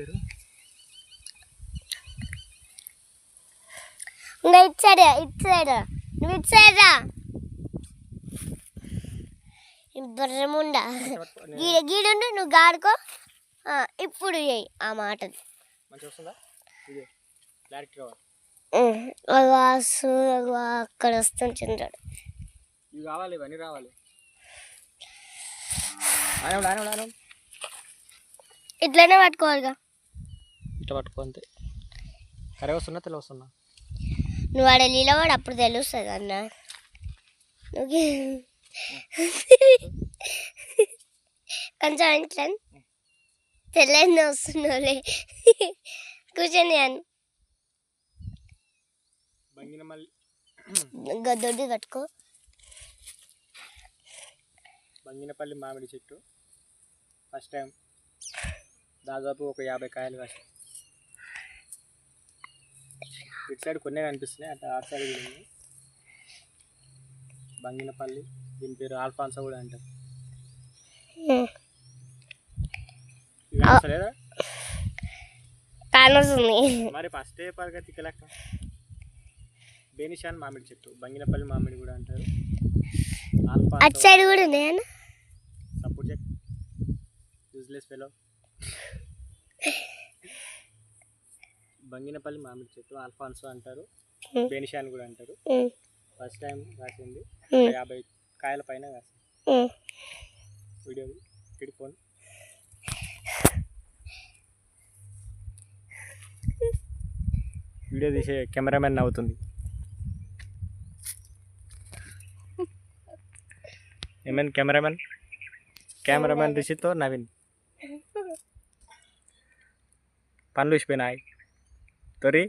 పేరు ఇంకా ఇటు సైడ్ నువ్వు ఇటు సైడ్ రా బర్రముండా గీడుండు నువ్వు గాడుకో ఇప్పుడు చెయ్యి ఆ మాటది మంచిగా వస్తుందా ఇది క్లారిటీ రావాలి అక్కడ వస్తుంటాడు ఇవి కావాలి ఇవన్నీ రావాలి ఆయన ఇట్లనే పట్టుకోవాలిగా ఇట్లా పట్టుకో అంతే కరే వస్తున్నా తెల్ల వస్తున్నా నువ్వు ఆడ నిలబడి అప్పుడు తెలుస్తుంది అన్న నువ్వు కొంచెం ఇట్లా తెల్లని వస్తున్నావులే కూర్చొని అని గద్దొడ్డి కట్టుకో బంగినపల్లి మామిడి చెట్టు ఫస్ట్ టైం దాదాపు ఒక 50 కాయలు కాసాయి. ఇటు సైడ్ కొన్ని కనిపిస్తున్నాయి అటు ఆటు సైడ్ కూడా ఉంది బంగినపల్లి. దీని పేరు ఆల్ఫాన్సా కూడా అంటారు. లేదా మరి ఫస్ట్ పరగతి లెక్క బేనిషాన్ మామిడి చెట్టు బంగినపల్లి మామిడి కూడా అంటారు. అటు సైడ్ కూడా ఉన్నాయా సపోర్ట్ చెట్టు యూజ్లెస్ ఫెలో. బంగినపల్లి మామిడి చెట్టు ఆల్ఫాన్సో అంటారు, బేనిషాన్ కూడా అంటారు. ఫస్ట్ టైం కాసింది 50 కాయల పైన కాసింది. వీడియో తిడిపోను వీడియో తీసే కెమెరామెన్ అవుతుంది. ఏమైంది కెమెరామెన్ రిషితో నవీన్ పనులు ఇచ్చిపోయినాయి తొరి